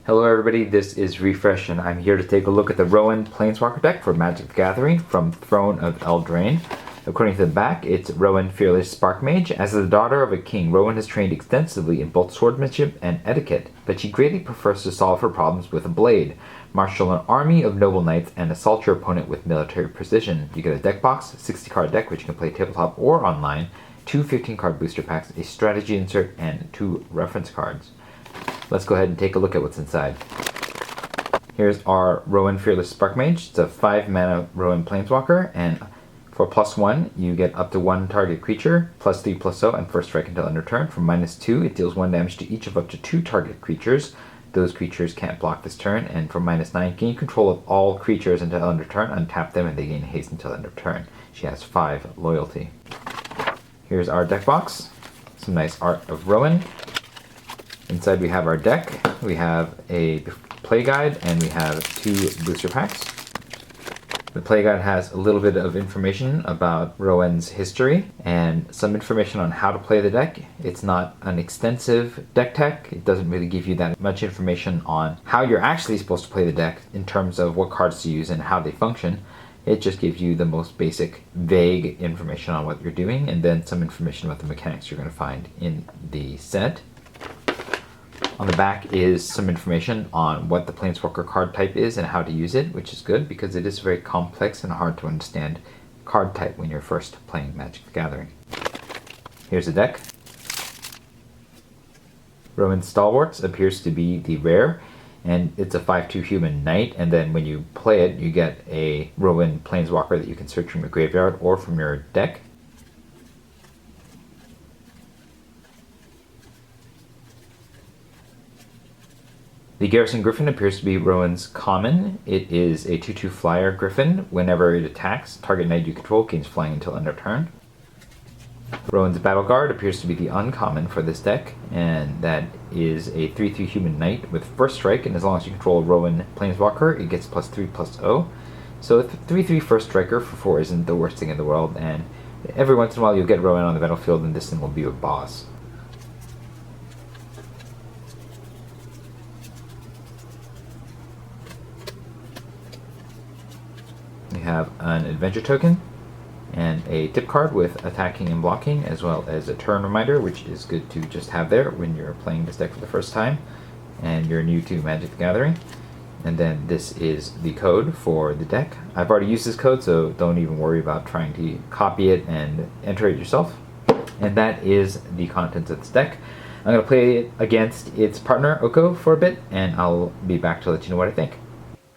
Hello everybody, this is Refresh and I'm here to take a look at the Rowan Planeswalker deck for Magic the Gathering from Throne of Eldraine. According to the back, it's Rowan Fearless Sparkmage. As the daughter of a king, Rowan has trained extensively in both swordsmanship and etiquette, but she greatly prefers to solve her problems with a blade. Marshal an army of noble knights and assault your opponent with military precision. You get a deck box, 60-card deck which you can play tabletop or online, 2 15-card booster packs, a strategy insert, and 2 reference cards. Let's go ahead and take a look at what's inside. Here's our Rowan Fearless Sparkmage. It's a 5-mana Rowan Planeswalker, and for +1, you get up to 1 target creature, +3/+0, and first strike until end of turn. For -2, it deals 1 damage to each of up to 2 target creatures. Those creatures can't block this turn. And for -9, gain control of all creatures until end of turn, untap them, and they gain haste until end of turn. She has 5 loyalty. Here's our deck box. Some nice art of Rowan. Inside we have our deck, we have a play guide, and we have 2 booster packs. The play guide has a little bit of information about Rowan's history and some information on how to play the deck. It's not an extensive deck tech. It doesn't really give you that much information on how you're actually supposed to play the deck in terms of what cards to use and how they function. It just gives you the most basic, vague information on what you're doing, and then some information about the mechanics you're going to find in the set. On the back is some information on what the Planeswalker card type is and how to use it, which is good because it is very complex and hard to understand card type when you're first playing Magic the Gathering. Here's the deck. Rowan Stalwarts appears to be the rare, and it's a 5/2 human knight, and then when you play it, you get a Rowan Planeswalker that you can search from your graveyard or from your deck. The Garrison Griffin appears to be Rowan's common. It is a 2/2 flyer griffin. Whenever it attacks, target knight you control gains flying until end of turn. Rowan's Battle Guard appears to be the uncommon for this deck, and that is a 3/3 human knight with first strike, and as long as you control a Rowan Planeswalker, it gets +3/+0. So a 3/3 first striker for 4 isn't the worst thing in the world, and every once in a while you'll get Rowan on the battlefield, and this thing will be a boss. We have an adventure token and a tip card with attacking and blocking, as well as a turn reminder, which is good to just have there when you're playing this deck for the first time and you're new to Magic the Gathering. And then this is the code for the deck. I've already used this code, so don't even worry about trying to copy it and enter it yourself. And that is the contents of this deck. I'm going to play it against its partner, Oko, for a bit, and I'll be back to let you know what I think.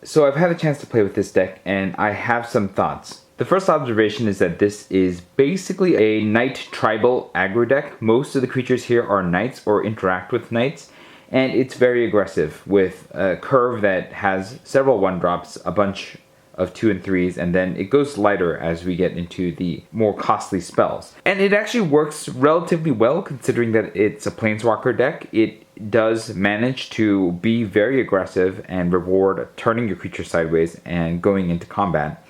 So I've had a chance to play with this deck, and I have some thoughts. The first observation is that this is basically a knight tribal aggro deck. Most of the creatures here are knights or interact with knights, and it's very aggressive with a curve that has several 1-drops, a bunch of 2 and 3s, and then it goes lighter as we get into the more costly spells. And it actually works relatively well considering that it's a Planeswalker deck. It does manage to be very aggressive and reward turning your creature sideways and going into combat.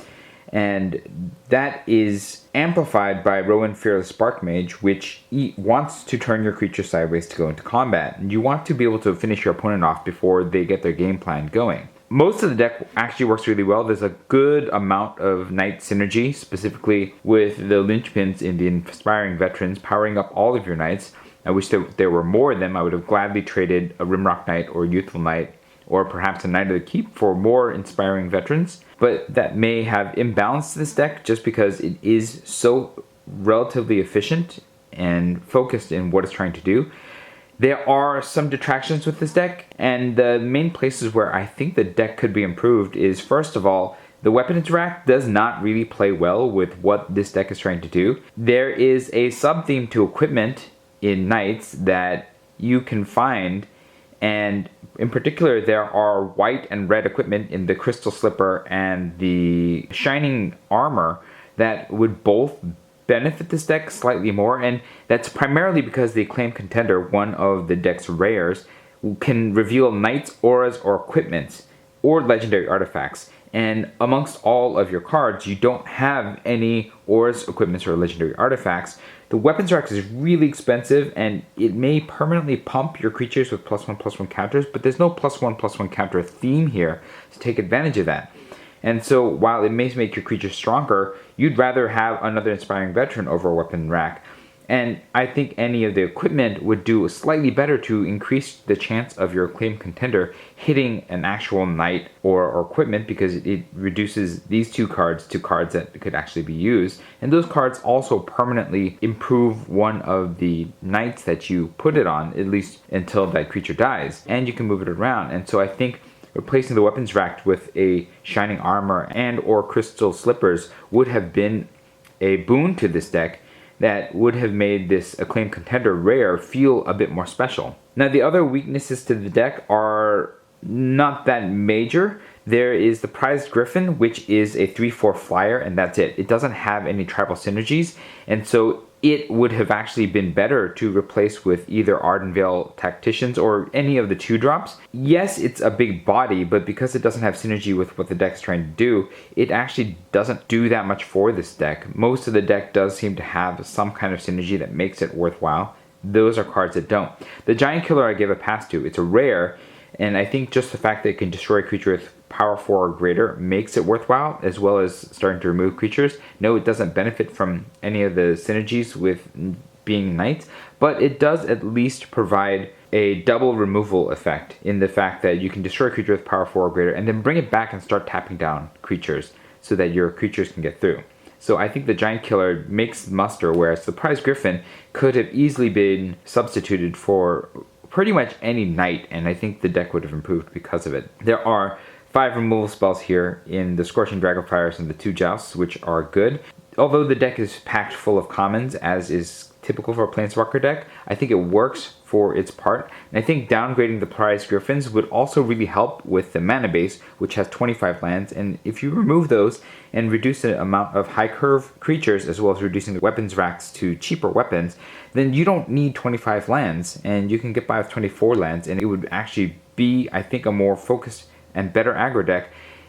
And that is amplified by Rowan Fearless Sparkmage, which wants to turn your creature sideways to go into combat. And you want to be able to finish your opponent off before they get their game plan going. Most of the deck actually works really well. There's a good amount of knight synergy, specifically with the linchpins in the Inspiring Veterans powering up all of your knights. I wish there were more of them. I would have gladly traded a Rimrock Knight or Youthful Knight, or perhaps a Knight of the Keep for more Inspiring Veterans. But that may have imbalanced this deck just because it is so relatively efficient and focused in what it's trying to do. There are some detractions with this deck, and the main places where I think the deck could be improved is, first of all, the weapon interact does not really play well with what this deck is trying to do. There is a sub-theme to equipment in Knights that you can find, and in particular there are white and red equipment in the Crystal Slipper and the Shining Armor that would both benefit this deck slightly more, and that's primarily because the Acclaimed Contender, one of the deck's rares, can reveal knights, auras, or equipments, or legendary artifacts. And amongst all of your cards, you don't have any auras, equipments, or legendary artifacts. The The weapons rack is really expensive, and it may permanently pump your creatures with +1/+1 counters, but there's no +1/+1 counter theme here to take advantage of that. And so while it may make your creatures stronger, you'd rather have another Inspiring Veteran over a weapon rack. And I think any of the equipment would do slightly better to increase the chance of your Acclaimed Contender hitting an actual knight or equipment, because it reduces these two cards to cards that could actually be used. And those cards also permanently improve one of the knights that you put it on, at least until that creature dies. And you can move it around. And so I think replacing the weapons rack with a Shining Armor and or Crystal Slippers would have been a boon to this deck that would have made this Acclaimed Contender rare feel a bit more special. Now, the other weaknesses to the deck are not that major. There is the Prized Griffin, which is a 3/4 flyer, and that's it. It doesn't have any tribal synergies, and so it would have actually been better to replace with either Ardenvale Tacticians or any of the 2-drops. Yes, it's a big body, but because it doesn't have synergy with what the deck's trying to do, it actually doesn't do that much for this deck. Most of the deck does seem to have some kind of synergy that makes it worthwhile. Those are cards that don't. The Giant Killer I give a pass to. It's a rare, and I think just the fact that it can destroy a creature with power 4 or greater makes it worthwhile, as well as starting to remove creatures. No, it doesn't benefit from any of the synergies with being knights, but it does at least provide a double removal effect in the fact that you can destroy a creature with power 4 or greater and then bring it back and start tapping down creatures so that your creatures can get through. So I think the Giant Killer makes muster, whereas the Prized Griffin could have easily been substituted for pretty much any knight, and I think the deck would have improved because of it. There are 5 removal spells here in the Scorching Dragonfires and the 2 Jousts, which are good. Although the deck is packed full of commons, as is typical for a Planeswalker deck, I think it works for its part. And I think downgrading the Prized Griffins would also really help with the mana base, which has 25 lands. And if you remove those and reduce the amount of high curve creatures, as well as reducing the weapons racks to cheaper weapons, then you don't need 25 lands, and you can get by with 24 lands, and it would actually be, I think, a more focused and better aggro deck.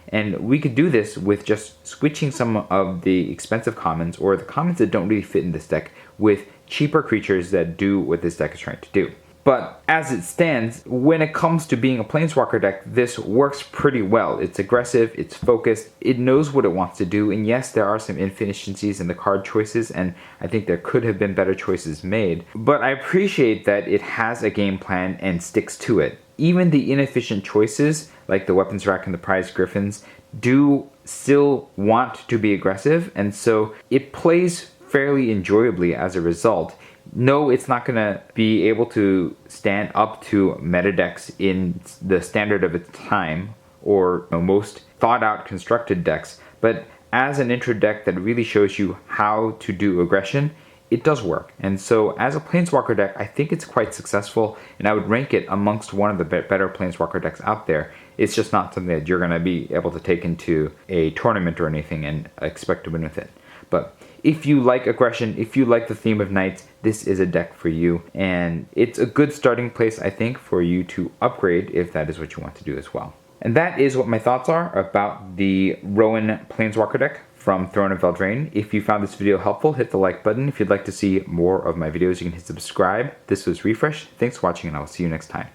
And we could do this with just switching some of the expensive commons or the commons that don't really fit in this deck with cheaper creatures that do what this deck is trying to do. But as it stands, when it comes to being a Planeswalker deck, this works pretty well. It's aggressive, it's focused, it knows what it wants to do, and yes, there are some inefficiencies in the card choices, and I think there could have been better choices made. But I appreciate that it has a game plan and sticks to it. Even the inefficient choices, like the weapons rack and the Prized Griffins, do still want to be aggressive, and so it plays fairly enjoyably as a result. No, it's not going to be able to stand up to meta decks in the standard of its time, or most thought out constructed decks, but as an intro deck that really shows you how to do aggression, it does work. And so as a Planeswalker deck, I think it's quite successful, and I would rank it amongst one of the better Planeswalker decks out there. It's just not something that you're going to be able to take into a tournament or anything and expect to win with it. But if you like aggression, if you like the theme of knights, this is a deck for you. And it's a good starting place, I think, for you to upgrade if that is what you want to do as well. And that is what my thoughts are about the Rowan Planeswalker deck from Throne of Eldraine. If you found this video helpful, hit the like button. If you'd like to see more of my videos, you can hit subscribe. This was Refresh. Thanks for watching, and I will see you next time.